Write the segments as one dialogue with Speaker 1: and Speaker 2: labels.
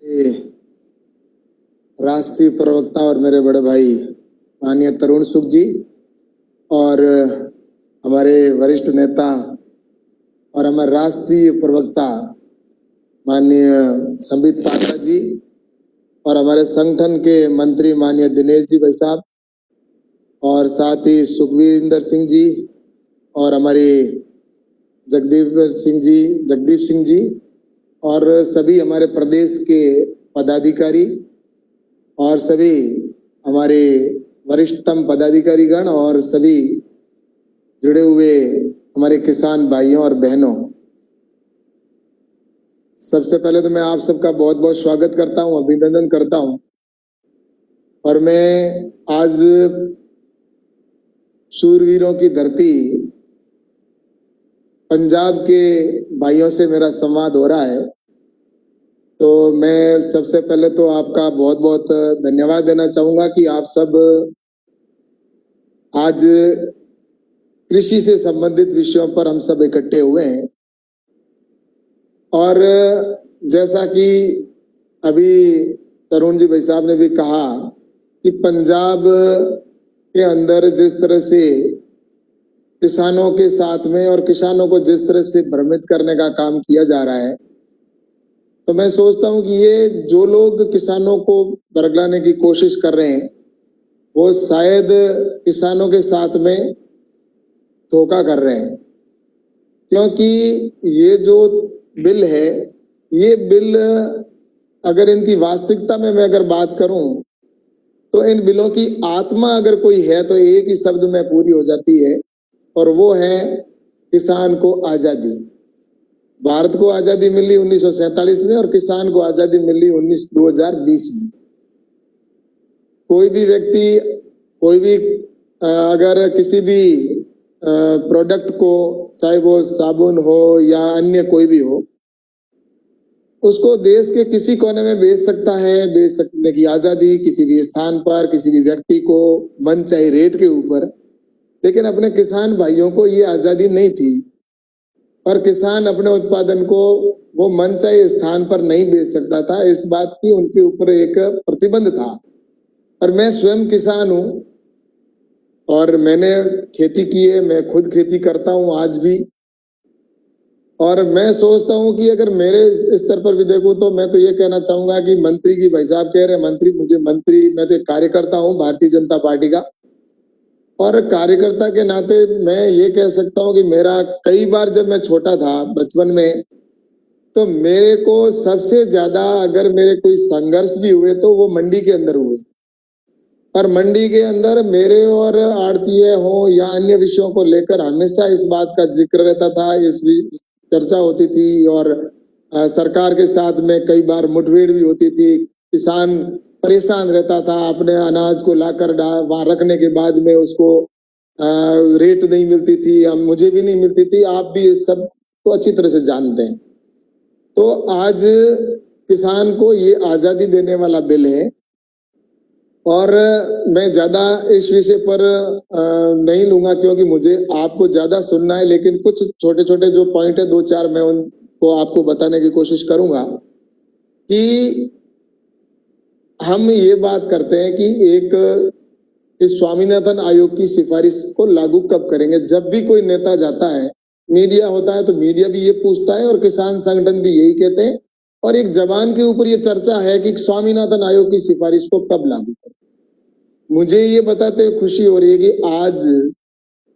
Speaker 1: ये राष्ट्रीय प्रवक्ता और मेरे बड़े भाई माननीय तरुण सुख जी और हमारे वरिष्ठ नेता और हमारे राष्ट्रीय प्रवक्ता माननीय संबित पात्रा जी और हमारे संगठन के मंत्री माननीय दिनेश जी भाई साहब और साथ ही सुखविंदर सिंह जी और हमारे जगदीप सिंह जी और सभी हमारे प्रदेश के पदाधिकारी और सभी हमारे वरिष्ठतम पदाधिकारीगण और सभी जुड़े हुए हमारे किसान भाइयों और बहनों, सबसे पहले तो मैं आप सबका बहुत बहुत स्वागत करता हूं, अभिनंदन करता हूं। और मैं आज शूरवीरों की धरती पंजाब के भाइयों से मेरा संवाद हो रहा है, तो मैं सबसे पहले तो आपका बहुत बहुत धन्यवाद देना चाहूंगा कि आप सब आज कृषि से संबंधित विषयों पर हम सब इकट्ठे हुए हैं। और जैसा कि अभी तरुण जी भाई साहब ने भी कहा कि पंजाब के अंदर जिस तरह से किसानों के साथ में और किसानों को जिस तरह से भ्रमित करने का काम किया जा रहा है, तो मैं सोचता हूं कि ये जो लोग किसानों को बरगलाने की कोशिश कर रहे हैं वो शायद किसानों के साथ में धोखा कर रहे हैं, क्योंकि ये जो बिल है, ये बिल अगर इनकी वास्तविकता में मैं अगर बात करूं तो इन बिलों की आत्मा अगर कोई है तो एक ही शब्द में पूरी हो जाती है, और वो है किसान को आजादी। भारत को आजादी मिली 1947 में और किसान को आजादी मिली 2020 में। कोई भी व्यक्ति, कोई भी अगर किसी भी प्रोडक्ट को, चाहे वो साबुन हो या अन्य कोई भी हो, उसको देश के किसी कोने में बेच सकता है। बेच सकने की आजादी किसी भी स्थान पर, किसी भी व्यक्ति को मन चाहे रेट के ऊपर। लेकिन अपने किसान भाइयों को ये आजादी नहीं थी, और किसान अपने उत्पादन को वो मन चाहे स्थान पर नहीं बेच सकता था। इस बात की उनके ऊपर एक प्रतिबंध था। और मैं स्वयं किसान हूं और मैंने खेती की है, मैं खुद खेती करता हूं आज भी। और मैं सोचता हूं कि अगर मेरे स्तर पर भी देखूं तो मैं तो ये कहना चाहूंगा कि मंत्री की भाई साहब कह रहे मंत्री, मैं तो एक कार्यकर्ता हूं भारतीय जनता पार्टी का, और कार्यकर्ता के नाते मैं ये कह सकता हूं कि मेरा कई बार जब मैं छोटा था बचपन में, तो मेरे को सबसे ज्यादा अगर मेरे कोई संघर्ष भी हुए तो वो मंडी के अंदर हुए। और मंडी के अंदर मेरे और आड़तीय हो या अन्य विषयों को लेकर हमेशा इस बात का जिक्र रहता था, इस चर्चा होती थी, और सरकार के साथ में कई बार मुठभेड़ भी होती थी। किसान परेशान रहता था, अपने अनाज को लाकर वहां रखने के बाद में उसको रेट नहीं मिलती थी, मुझे भी नहीं मिलती थी, आप भी इस सब को अच्छी तरह से जानते हैं। तो आज किसान को ये आजादी देने वाला बिल है, और मैं ज्यादा इस विषय पर नहीं लूंगा क्योंकि मुझे आपको ज्यादा सुनना है, लेकिन कुछ छोटे छोटे जो पॉइंट है, दो चार, मैं उनको आपको बताने की कोशिश करूंगा। कि हम ये बात करते हैं कि इस स्वामीनाथन आयोग की सिफारिश को लागू कब करेंगे। जब भी कोई नेता जाता है, मीडिया होता है, तो मीडिया भी ये पूछता है और किसान संगठन भी यही कहते हैं, और एक जबान के ऊपर ये चर्चा है कि स्वामीनाथन आयोग की सिफारिश को कब लागू करें। मुझे ये बताते हुए खुशी हो रही है कि आज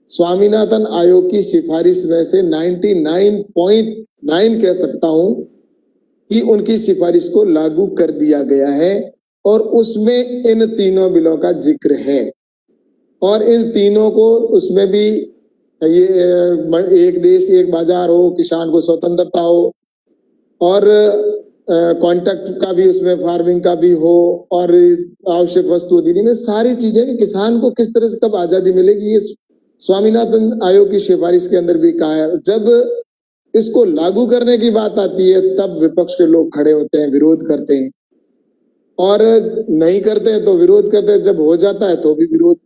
Speaker 1: स्वामीनाथन आयोग की सिफारिश में से 99.9 कह सकता हूं कि उनकी सिफारिश को लागू कर दिया गया है, और उसमें इन तीनों बिलों का जिक्र है। और इन तीनों को, उसमें भी ये एक देश एक बाजार हो, किसान को स्वतंत्रता हो, और कॉन्ट्रैक्ट का भी उसमें फार्मिंग का भी हो, और आवश्यक वस्तु अधिनियम में सारी चीजें कि किसान को किस तरह से कब आजादी मिलेगी, ये स्वामीनाथन आयोग की सिफारिश के अंदर भी कहा है। जब इसको लागू करने की बात आती है तब विपक्ष के लोग खड़े होते हैं, विरोध करते हैं, और नहीं करते हैं तो विरोध करते हैं, जब हो जाता है तो भी विरोध।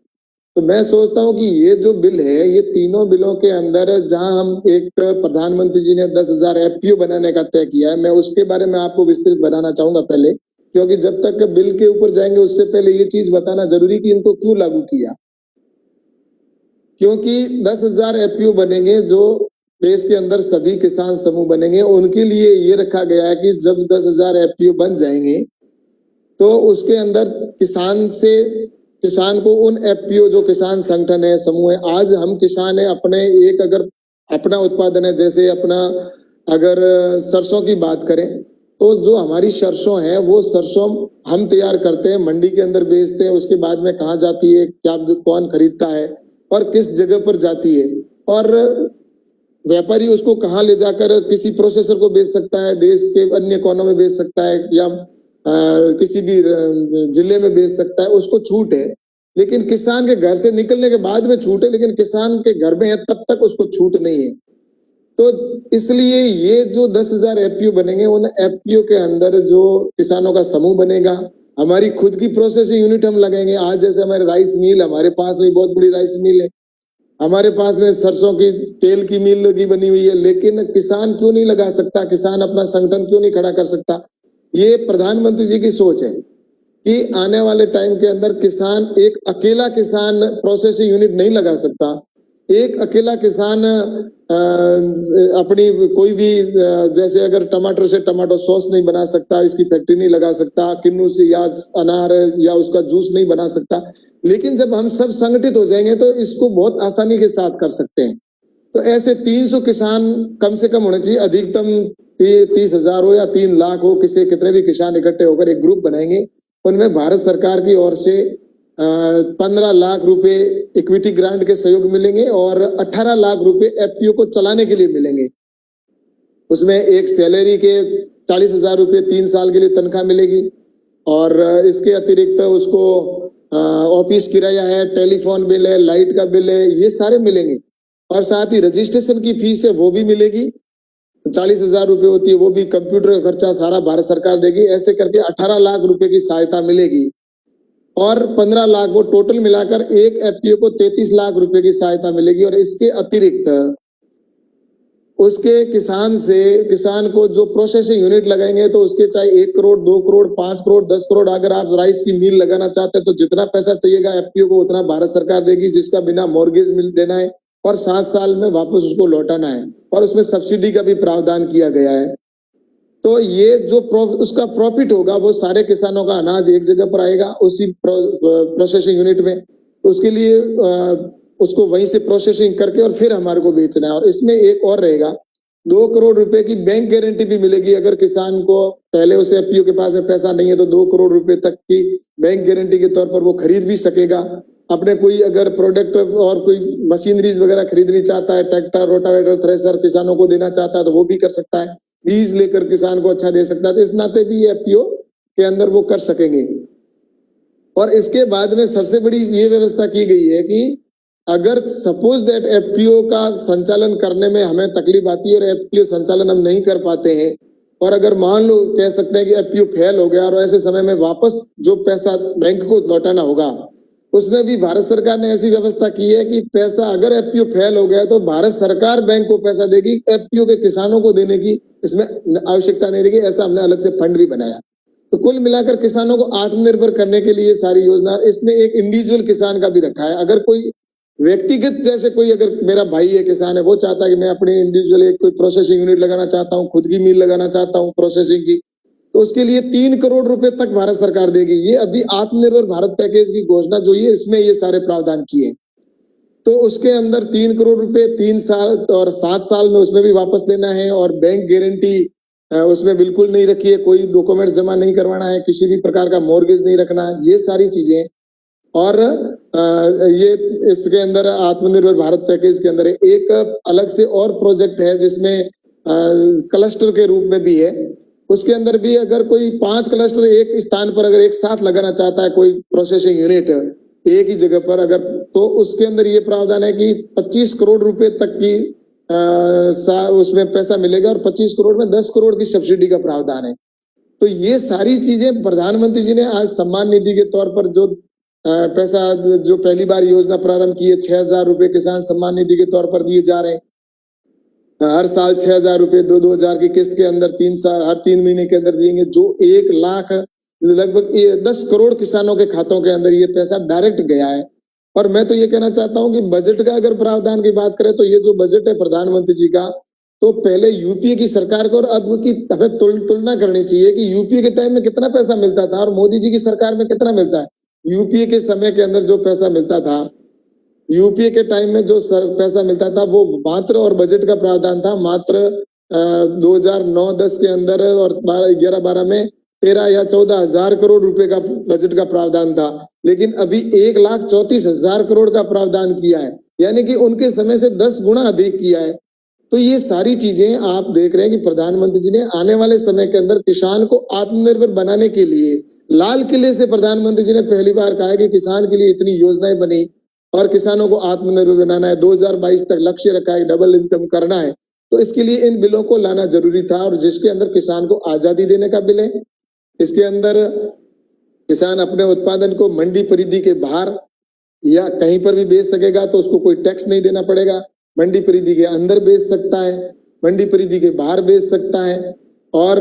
Speaker 1: तो मैं सोचता हूं कि ये जो बिल है, ये तीनों बिलों के अंदर जहां हम एक प्रधानमंत्री जी ने 10,000 एफपीओ बनाने का तय किया है, मैं उसके बारे में आपको विस्तृत बनाना चाहूंगा पहले, क्योंकि जब तक बिल के ऊपर जाएंगे उससे पहले ये चीज बताना जरूरी कि इनको क्यों लागू किया। क्योंकि 10,000 एफपीओ बनेंगे जो देश के अंदर सभी किसान समूह बनेंगे, उनके लिए ये रखा गया है कि जब 10,000 एफपीओ बन जाएंगे तो उसके अंदर किसान को उन एफपीओ जो किसान संगठन है, समूह है, आज हम किसान है, अपने एक अगर अपना उत्पादन है, जैसे अपना अगर सरसों की बात करें तो जो हमारी सरसों है वो सरसों हम तैयार करते हैं, मंडी के अंदर बेचते हैं, उसके बाद में कहाँ जाती है, क्या कौन खरीदता है और किस जगह पर जाती है, और व्यापारी उसको कहाँ ले जाकर किसी प्रोसेसर को बेच सकता है, देश के अन्य कोनों में बेच सकता है या किसी भी जिले में बेच सकता है, उसको छूट है। लेकिन किसान के घर से निकलने के बाद में छूट है, लेकिन किसान के घर में है तब तक उसको छूट नहीं है। तो इसलिए ये जो 10,000 एफपीओ बनेंगे, उन एफपीओ के अंदर जो किसानों का समूह बनेगा, हमारी खुद की प्रोसेसिंग यूनिट हम लगाएंगे। आज जैसे हमारे राइस मिल, हमारे पास में बहुत बड़ी राइस मिल है, हमारे पास में सरसों की तेल की मिल लगी बनी हुई है, लेकिन किसान क्यों नहीं लगा सकता, किसान अपना संगठन क्यों नहीं खड़ा कर सकता? ये प्रधानमंत्री जी की सोच है कि आने वाले टाइम के अंदर किसान, एक अकेला किसान प्रोसेसिंग यूनिट नहीं लगा सकता। एक अकेला किसान अपनी कोई भी जैसे अगर टमाटर से टमाटो सॉस नहीं बना सकता, इसकी फैक्ट्री नहीं लगा सकता, किन्नू से या अनार या उसका जूस नहीं बना सकता। लेकिन जब हम सब संगठित हो जाएंगे तो इसको बहुत आसानी के साथ कर सकते हैं। तो ऐसे 300 किसान कम से कम होने चाहिए, अधिकतम 30,000 हो या 3 लाख हो, किसी कितने भी किसान इकट्ठे होकर एक ग्रुप बनाएंगे। उनमें भारत सरकार की ओर से 15 लाख रुपए इक्विटी ग्रांट के सहयोग मिलेंगे और 18 लाख रुपए एफपीओ को चलाने के लिए मिलेंगे। उसमें एक सैलरी के 40,000 रुपए 3 साल के लिए तनख्वाह मिलेगी और इसके अतिरिक्त उसको ऑफिस किराया है, टेलीफोन बिल है, लाइट का बिल है, ये सारे मिलेंगे और साथ ही रजिस्ट्रेशन की फीस है वो भी मिलेगी। 40,000 रुपए होती है, वो भी कंप्यूटर का खर्चा सारा भारत सरकार देगी। ऐसे करके 18 लाख रुपए की सहायता मिलेगी और 15 लाख, वो टोटल मिलाकर एक एफपीओ को 33 लाख रुपए की सहायता मिलेगी। और इसके अतिरिक्त उसके किसान को जो प्रोसेसिंग यूनिट लगाएंगे तो उसके चाहे 1 करोड़, 2 करोड़, 5 करोड़, 10 करोड़, अगर आप राइस की मिल लगाना चाहते हैं तो जितना पैसा चाहिएगा एफपीओ को उतना भारत सरकार देगी, जिसका बिना मॉर्गेज मिल देना है और 7 साल में वापस उसको लौटाना है और उसमें सब्सिडी का भी प्रावधान किया गया है। तो ये जो उसका प्रॉफिट होगा वो सारे किसानों का अनाज एक जगह पर आएगा उसी प्रोसेसिंग यूनिट में, उसके लिए उसको वहीं से प्रोसेसिंग करके और फिर हमारे को बेचना है। और इसमें एक और रहेगा, 2 करोड़ रुपए की बैंक गारंटी भी मिलेगी। अगर किसान को पहले उसे एफपीओ के पास में पैसा नहीं है तो 2 करोड़ रुपए तक की बैंक गारंटी के तौर पर वो खरीद भी सकेगा। अपने कोई अगर प्रोडक्ट और कोई मशीनरीज वगैरह खरीदनी चाहता है, ट्रैक्टर, रोटावेटर, थ्रेशर किसानों को देना चाहता है तो वो भी कर सकता है, बीज लेकर किसान को अच्छा दे सकता है। तो इस नाते भी ये एफपीओ के अंदर वो कर सकेंगे। और इसके बाद में सबसे बड़ी ये व्यवस्था की गई है कि अगर सपोज दैट एफपीओ का संचालन करने में हमें तकलीफ आती है और एफपीओ संचालन हम नहीं कर पाते हैं और अगर मान लो कह सकते हैं कि एफपीओ फेल हो गया और ऐसे समय में वापस जो पैसा बैंक को लौटाना होगा, उसमें भी भारत सरकार ने ऐसी व्यवस्था की है कि पैसा अगर एफपीओ फेल हो गया तो भारत सरकार बैंक को पैसा देगी, एफपीओ के किसानों को देने की इसमें आवश्यकता नहीं रहेगी। ऐसा हमने अलग से फंड भी बनाया। तो कुल मिलाकर किसानों को आत्मनिर्भर करने के लिए सारी योजना, इसमें एक इंडिविजुअल किसान का भी रखा है। अगर कोई व्यक्तिगत, जैसे कोई अगर मेरा भाई है किसान है, वो चाहता है कि मैं अपनी इंडिविजुअल एक कोई प्रोसेसिंग यूनिट लगाना चाहता हूँ, खुद की मिल लगाना चाहता हूँ प्रोसेसिंग की, तो उसके लिए 3 करोड़ रुपए तक भारत सरकार देगी। ये अभी आत्मनिर्भर भारत पैकेज की घोषणा जो है इसमें ये सारे प्रावधान किए। तो उसके अंदर 3 करोड़ रुपए 3 साल और 7 साल में उसमें भी वापस देना है और बैंक गारंटी उसमें बिल्कुल नहीं रखी है, कोई डॉक्यूमेंट्स जमा नहीं करवाना है, किसी भी प्रकार का मॉर्गेज नहीं रखना है, ये सारी चीजें। और ये इसके अंदर आत्मनिर्भर भारत पैकेज के अंदर एक अलग से और प्रोजेक्ट है जिसमें क्लस्टर के रूप में भी है। उसके अंदर भी अगर कोई 5 क्लस्टर एक स्थान पर अगर एक साथ लगाना चाहता है कोई प्रोसेसिंग यूनिट एक ही जगह पर, अगर तो उसके अंदर ये प्रावधान है कि 25 करोड़ रुपए तक की उसमें पैसा मिलेगा और 25 करोड़ में 10 करोड़ की सब्सिडी का प्रावधान है। तो ये सारी चीजें प्रधानमंत्री जी ने आज सम्मान निधि के तौर पर जो पैसा जो पहली बार योजना प्रारंभ की है 6,000 रुपए किसान सम्मान निधि के तौर पर दिए जा रहे हैं। हर साल 6,000 रुपए 2-2 हजार की किस्त के अंदर 3 साल हर 3 महीने के अंदर दिएंगे, जो 1 लाख लगभग 10 करोड़ किसानों के खातों के अंदर ये पैसा डायरेक्ट गया है। और मैं तो ये कहना चाहता हूं कि बजट का अगर प्रावधान की बात करें तो ये जो बजट है प्रधानमंत्री जी का, तो पहले यूपीए की सरकार को और अब की हमें तुलना करनी चाहिए कि यूपीए के टाइम में कितना पैसा मिलता था और मोदी जी की सरकार में कितना मिलता है। यूपीए के समय के अंदर जो पैसा मिलता था, यूपीए के टाइम में जो पैसा मिलता था वो मात्र, और बजट का प्रावधान था मात्र 2009-10 के अंदर और 11-12 में 13 या 14 हजार करोड़ रुपए का बजट का प्रावधान था, लेकिन अभी 1,34,000 करोड़ का प्रावधान किया है, यानी कि उनके समय से 10 गुना अधिक किया है। तो ये सारी चीजें आप देख रहे हैं कि प्रधानमंत्री जी ने आने वाले समय के अंदर किसान को आत्मनिर्भर बनाने के लिए, लाल किले से प्रधानमंत्री जी ने पहली बार कहा है कि किसान के लिए इतनी योजनाएं बनी और किसानों को आत्मनिर्भर बनाना है, 2022 तक लक्ष्य रखा है, डबल इनकम करना है। तो इसके लिए इन बिलों को लाना जरूरी था, और जिसके अंदर किसान को आजादी देने का बिल है। इसके अंदर किसान अपने उत्पादन को मंडी परिधि के बाहर या कहीं पर भी बेच सकेगा, तो उसको कोई टैक्स नहीं देना पड़ेगा। मंडी परिधि के अंदर बेच सकता है, मंडी परिधि के बाहर बेच सकता है, और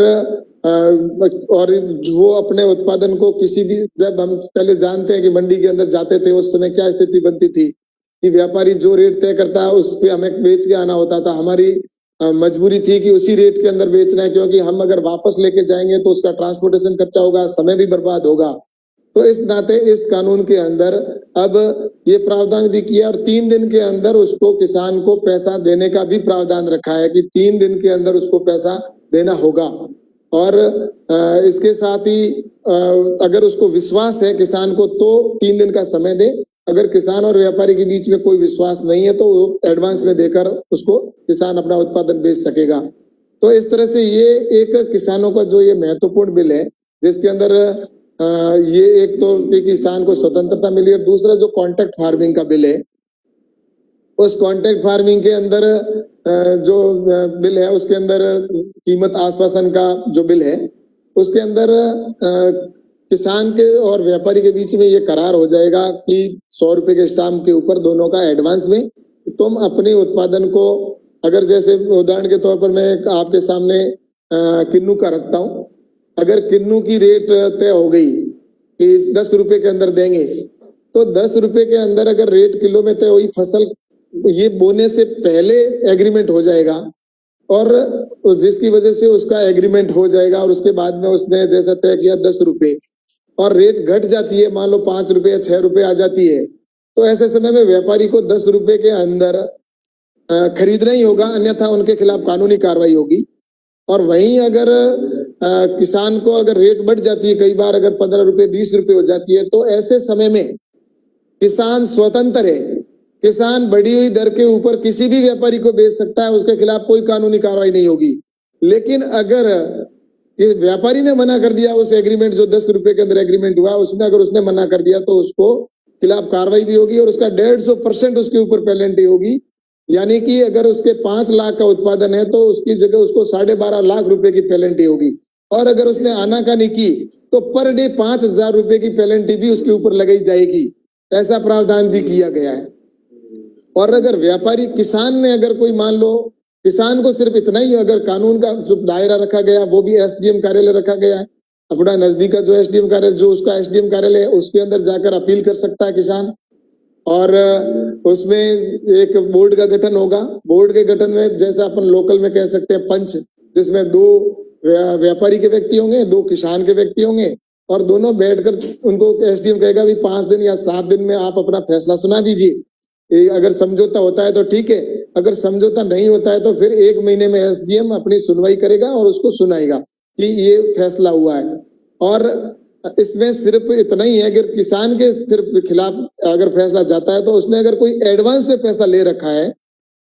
Speaker 1: वो अपने उत्पादन को किसी भी, जब हम पहले जानते हैं कि मंडी के अंदर जाते थे उस समय क्या स्थिति बनती थी कि व्यापारी जो रेट तय करता है उस पे हमें बेच के आना होता था। हमारी मजबूरी थी कि उसी रेट के अंदर बेचना है, क्योंकि हम अगर वापस लेके जाएंगे तो उसका ट्रांसपोर्टेशन खर्चा होगा, समय भी बर्बाद होगा। तो इस नाते इस कानून के अंदर अब ये प्रावधान भी किया, और 3 दिन के अंदर उसको किसान को पैसा देने का भी प्रावधान रखा है कि 3 दिन के अंदर उसको पैसा देना होगा। और इसके साथ ही अगर उसको विश्वास है किसान को तो 3 दिन का समय दे, अगर किसान और व्यापारी के बीच में कोई विश्वास नहीं है तो एडवांस में देकर उसको किसान अपना उत्पादन बेच सकेगा। तो इस तरह से ये एक किसानों का जो ये महत्वपूर्ण बिल है, जिसके अंदर ये एक तो किसान को स्वतंत्रता मिली, और दूसरा जो कॉन्ट्रैक्ट फार्मिंग का बिल है, उस कॉन्ट्रैक्ट फार्मिंग के अंदर जो बिल है उसके अंदर कीमत आश्वासन का जो बिल है उसके अंदर किसान के और व्यापारी के बीच में ये करार हो जाएगा कि 100 रुपए के स्टाम्प के ऊपर दोनों का एडवांस में तुम अपने उत्पादन को, अगर जैसे उदाहरण के तौर पर मैं आपके सामने किन्नू का रखता हूं, अगर किन्नू की रेट तय हो गई कि 10 रुपए के अंदर देंगे, तो 10 रुपए के अंदर अगर रेट किलो में तय हुई फसल, ये बोने से पहले एग्रीमेंट हो जाएगा, और जिसकी वजह से उसका एग्रीमेंट हो जाएगा, और उसके बाद में उसने जैसा तय किया 10 रुपए और रेट घट जाती है, मान लो 5 रुपए या 6 रुपए आ जाती है, तो ऐसे समय में व्यापारी को 10 रुपए के अंदर खरीदना ही होगा, अन्यथा उनके खिलाफ कानूनी कार्रवाई होगी। और वहीं अगर किसान को अगर रेट बढ़ जाती है, कई बार अगर 15 रुपए 20 रुपए हो जाती है, तो ऐसे समय में किसान स्वतंत्र है, किसान बढ़ी हुई दर के ऊपर किसी भी व्यापारी को बेच सकता है, उसके खिलाफ कोई कानूनी कार्रवाई नहीं होगी। लेकिन अगर व्यापारी ने मना कर दिया, उस एग्रीमेंट जो 10 रुपए के अंदर एग्रीमेंट हुआ उसमें अगर उसने मना कर दिया, तो उसको खिलाफ कार्रवाई भी होगी, और उसका 150% उसके ऊपर पेनल्टी होगी। यानी कि अगर उसके 5 लाख का उत्पादन है तो उसकी जगह उसको 12.5 लाख रुपए की पेनल्टी होगी, और अगर उसने आनाकानी की तो पर डे 5,000 रुपए की पेनल्टी भी उसके ऊपर लगाई जाएगी। ऐसा प्रावधान भी किया गया है। और अगर व्यापारी, किसान ने अगर कोई, मान लो किसान को सिर्फ इतना ही, अगर कानून का जो दायरा रखा गया वो भी एसडीएम कार्यालय रखा गया है, अपना नजदीक का जो एसडीएम कार्यालय, जो उसका एसडीएम कार्यालय है उसके अंदर जाकर अपील कर सकता है किसान, और उसमें एक बोर्ड का गठन होगा। बोर्ड के गठन में जैसा अपन लोकल में कह सकते हैं पंच, जिसमें 2 व्यापारी के व्यक्ति होंगे, 2 किसान के व्यक्ति होंगे, और दोनों बैठकर उनको एसडीएम कहेगा भी 5 दिन या 7 दिन में आप अपना फैसला सुना दीजिए। अगर समझौता होता है तो ठीक है, अगर समझौता नहीं होता है तो फिर 1 महीने में एसडीएम अपनी सुनवाई करेगा और उसको सुनाएगा कि ये फैसला हुआ है। और इसमें सिर्फ इतना ही है, अगर किसान के सिर्फ खिलाफ अगर फैसला जाता है तो उसने अगर कोई एडवांस में पैसा ले रखा है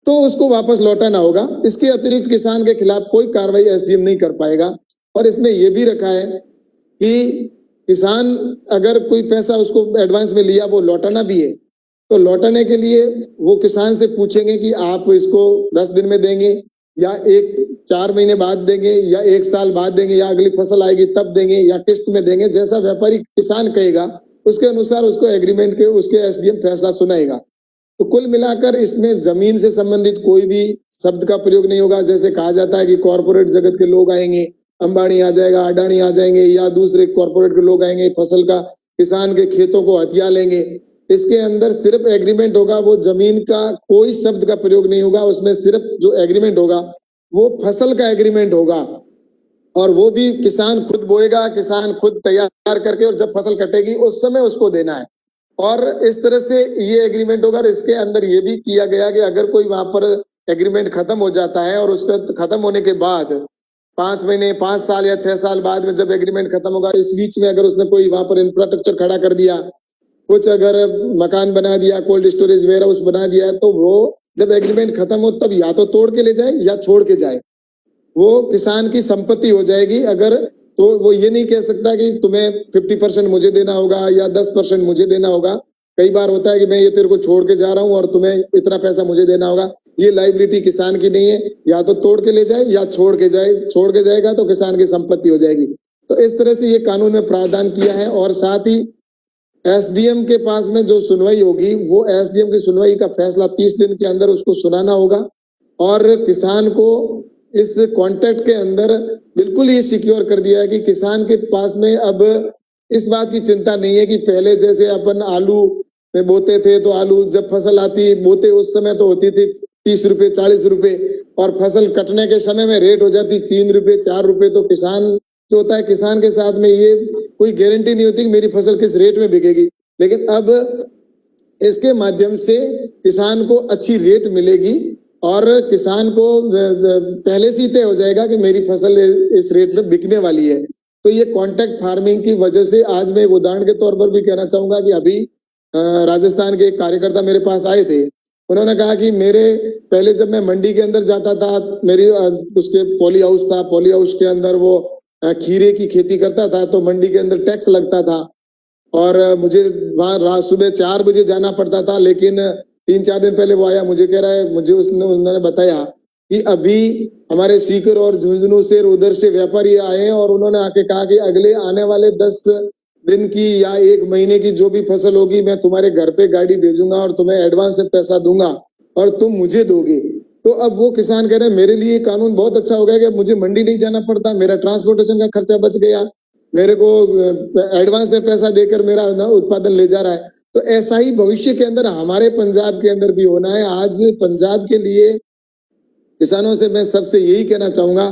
Speaker 1: तो उसको वापस लौटाना होगा। इसके अतिरिक्त किसान के खिलाफ कोई कार्रवाई एसडीएम नहीं कर पाएगा। और इसमें यह भी रखा है कि किसान अगर कोई पैसा उसको एडवांस में लिया वो लौटाना भी है, तो लौटाने के लिए वो किसान से पूछेंगे कि आप इसको 10 दिन में देंगे, या 4 महीने बाद देंगे, या 1 साल बाद देंगे, या अगली फसल आएगी तब देंगे, या किस्त में देंगे। जैसा व्यापारी किसान कहेगा उसके अनुसार उसको एग्रीमेंट के उसके एसडीएम फैसला सुनाएगा। तो कुल मिलाकर इसमें जमीन से संबंधित कोई भी शब्द का प्रयोग नहीं होगा। जैसे कहा जाता है कि कॉर्पोरेट जगत के लोग आएंगे, अंबानी आ जाएगा, अडानी आ जाएंगे या दूसरे कॉर्पोरेट के लोग आएंगे, फसल का किसान के खेतों को हथिया लेंगे। इसके अंदर सिर्फ एग्रीमेंट होगा, वो जमीन का कोई शब्द का प्रयोग नहीं होगा। उसमें सिर्फ जो एग्रीमेंट होगा वो फसल का एग्रीमेंट होगा, और वो भी किसान खुद बोएगा, किसान खुद तैयार करके, और जब फसल कटेगी उस समय उसको देना है। और इस तरह से ये एग्रीमेंट होगा। और इसके अंदर ये भी किया गया कि अगर कोई वहां पर एग्रीमेंट खत्म हो जाता है और उसका खत्म होने के बाद 5 महीने, 5 साल या 6 साल बाद में जब एग्रीमेंट खत्म होगा, इस बीच में अगर उसने कोई वहां पर इंफ्रास्ट्रक्चर खड़ा कर दिया, कुछ अगर मकान बना दिया, कोल्ड स्टोरेज वेयर हाउस बना दिया, तो वो जब एग्रीमेंट खत्म हो तब या तो तोड़ के ले जाए या छोड़ के जाए, वो किसान की संपत्ति हो जाएगी। अगर तो वो ये नहीं कह सकता कि तुम्हें 50% मुझे देना होगा या 10% मुझे देना होगा। कई बार होता है कि मैं ये तेरे को छोड़ के जा रहा हूं और तुम्हें इतना पैसा मुझे देना होगा। ये लायबिलिटी किसान की नहीं है, या तो तोड़ के ले जाए या छोड़ के जाए। छोड़ के जाएगा तो किसान की संपत्ति हो जाएगी। तो इस तरह से ये कानून में प्रावधान किया है। और साथ ही एसडीएम के पास में जो सुनवाई होगी, वो एसडीएम की सुनवाई का फैसला 30 दिन के अंदर उसको सुनाना होगा। और किसान को इस कॉन्ट्रैक्ट के अंदर बिल्कुल ही सिक्योर कर दिया है कि किसान के पास में अब इस बात की चिंता नहीं है कि पहले जैसे अपन आलू में बोते थे, तो आलू जब फसल आती बोते उस समय तो होती थी 30 रुपए 40 रुपए, और फसल कटने के समय में रेट हो जाती 3 रुपए 4 रुपए। तो किसान जो होता है, किसान के साथ में ये कोई गारंटी नहीं होती कि मेरी फसल किस रेट में बिकेगी। लेकिन अब इसके माध्यम से किसान को अच्छी रेट मिलेगी और किसान को पहले से ही तय हो जाएगा कि मेरी फसल इस रेट में बिकने वाली है। तो ये कॉन्ट्रैक्ट फार्मिंग की वजह से आज मैं एक उदाहरण के तौर पर भी कहना चाहूंगा कि अभी राजस्थान के एक कार्यकर्ता मेरे पास आए थे। उन्होंने कहा कि मेरे पहले जब मैं मंडी के अंदर जाता था, मेरी उसके पॉली हाउस था, पॉली हाउस के अंदर वो खीरे की खेती करता था, तो मंडी के अंदर टैक्स लगता था और मुझे वहां सुबह 4 बजे जाना पड़ता था। लेकिन 3-4 दिन पहले वो आया, मुझे कह रहा है, मुझे उन्होंने बताया कि अभी हमारे सीकर और झुंझुनू से उधर से व्यापारी आए हैं और उन्होंने आके कहा कि अगले आने वाले 10 दिन की या 1 महीने की जो भी फसल होगी, मैं तुम्हारे घर पे गाड़ी भेजूंगा और तुम्हें एडवांस में पैसा दूंगा और तुम मुझे दोगे। तो अब वो किसान कह रहे हैं मेरे लिए कानून बहुत अच्छा हो गया कि मुझे मंडी नहीं जाना पड़ता, मेरा ट्रांसपोर्टेशन का खर्चा बच गया, मेरे को एडवांस में पैसा देकर मेरा उत्पादन ले जा रहा है। तो ऐसा ही भविष्य के अंदर हमारे पंजाब के अंदर भी होना है। आज पंजाब के लिए किसानों से मैं सबसे यही कहना चाहूंगा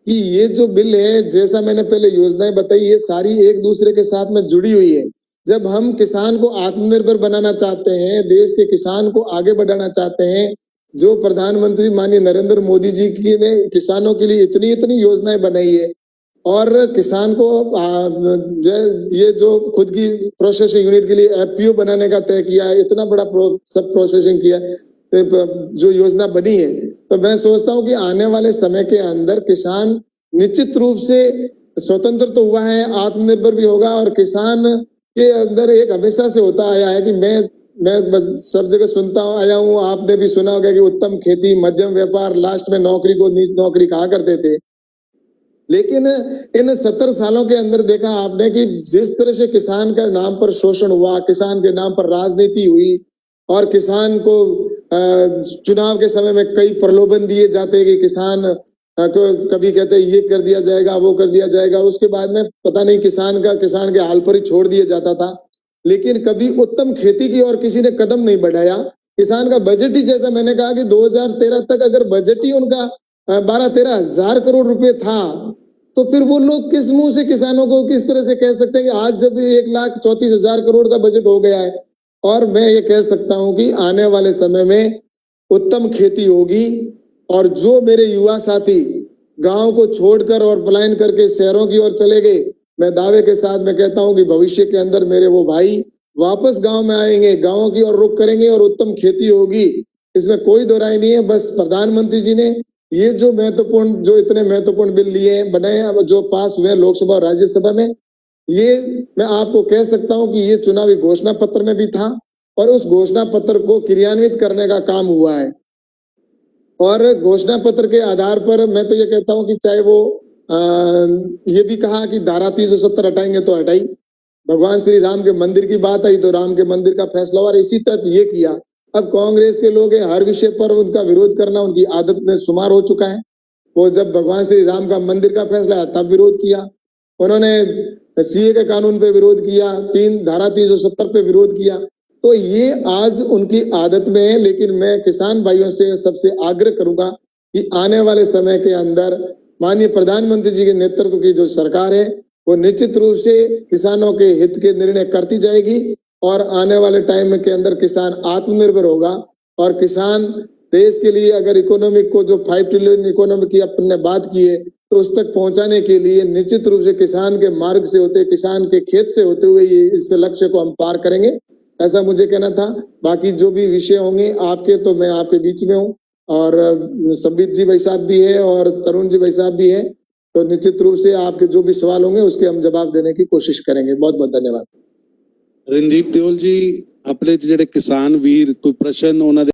Speaker 1: कि ये जो बिल है, जैसा मैंने पहले योजनाएं बताई, ये सारी एक दूसरे के साथ में जुड़ी हुई है। जब हम किसान को आत्मनिर्भर बनाना चाहते हैं, देश के किसान को आगे बढ़ाना चाहते हैं, जो प्रधानमंत्री माननीय नरेंद्र मोदी जी की ने किसानों के लिए इतनी इतनी योजनाएं बनाई है और किसान को ये जो खुद की प्रोसेसिंग यूनिट के लिए एफपीओ बनाने का तय किया है, इतना बड़ा सब प्रोसेसिंग किया जो योजना बनी है, तो मैं सोचता हूं कि आने वाले समय के अंदर किसान निश्चित रूप से स्वतंत्र तो हुआ है, आत्मनिर्भर भी होगा। और किसान के अंदर एक हमेशा से होता आया है कि मैं सब जगह सुनता आया हूं, आपने भी सुना होगा कि उत्तम खेती, मध्यम व्यापार, लास्ट में नौकरी को नीच नौकरी कहा करते थे। लेकिन इन 70 सालों के अंदर देखा आपने कि जिस तरह से किसान के नाम पर शोषण हुआ, किसान के नाम पर राजनीति हुई और किसान को चुनाव के समय में कई प्रलोभन दिए जाते कि किसान को कभी कहते ये कर दिया जाएगा, वो कर दिया जाएगा, और उसके बाद में पता नहीं किसान के हाल पर ही छोड़ दिया जाता था। लेकिन कभी उत्तम खेती की और किसी ने कदम नहीं बढ़ाया। किसान का बजट ही, जैसा मैंने कहा कि 2013 तक अगर बजट ही उनका 12-13 हजार करोड़ रुपए था, तो फिर वो लोग किस मुंह से किसानों को किस तरह से कह सकते हैं कि आज जब 1,34,000 करोड़ का बजट हो गया है। और मैं ये कह सकता हूं कि आने वाले समय में उत्तम खेती होगी और जो मेरे युवा साथी गांव को छोड़कर और पलायन करके शहरों की ओर चले गए, मैं दावे के साथ मैं कहता हूं कि भविष्य के अंदर मेरे वो भाई वापस गांव में आएंगे, गांवों की ओर रुख करेंगे और उत्तम खेती होगी। इसमें कोई दो राय नहीं है। बस प्रधानमंत्री जी ने ये जो इतने महत्वपूर्ण बिल लिए बनाए, जो पास हुए लोकसभा और राज्यसभा में, ये मैं आपको कह सकता हूं कि ये चुनावी घोषणा पत्र में भी था और उस घोषणा पत्र को क्रियान्वित करने का काम हुआ है। और घोषणा पत्र के आधार पर मैं तो ये कहता हूं कि चाहे वो ये भी कहा कि धारा 370 हटाएंगे तो हटाई, भगवान श्री राम के मंदिर की बात आई तो राम के मंदिर का फैसला हुआ, इसी तहत ये किया। अब कांग्रेस के लोग हर विषय पर उनका विरोध करना उनकी आदत में शुमार हो चुका है। वो जब भगवान श्री राम का मंदिर का फैसला आया तब विरोध किया, उन्होंने सीए के कानून पे विरोध किया, धारा 370 पे विरोध किया। तो ये आज उनकी आदत में है। लेकिन मैं किसान भाइयों से सबसे आग्रह करूंगा कि आने वाले समय के अंदर माननीय प्रधानमंत्री जी के नेतृत्व की जो सरकार है वो निश्चित रूप से किसानों के हित के निर्णय करती जाएगी और आने वाले टाइम के अंदर किसान आत्मनिर्भर होगा। और किसान देश के लिए अगर इकोनॉमिक को जो 5 ट्रिलियन इकोनॉमी की अपने बात की है तो उस तक पहुंचाने के लिए निश्चित रूप से किसान के मार्ग से होते, किसान के खेत से होते हुए इस लक्ष्य को हम पार करेंगे, ऐसा मुझे कहना था। बाकी जो भी विषय होंगे आपके, तो मैं आपके बीच में हूँ और संबित जी भाई साहब भी है और तरुण जी भाई साहब भी है, तो निश्चित रूप से आपके जो भी सवाल होंगे उसके हम जवाब देने की कोशिश करेंगे। बहुत बहुत धन्यवाद।
Speaker 2: रणदीप देओल जी, अपने ਜਿਹੜੇ किसान वीर कोई प्रश्न उन्होंने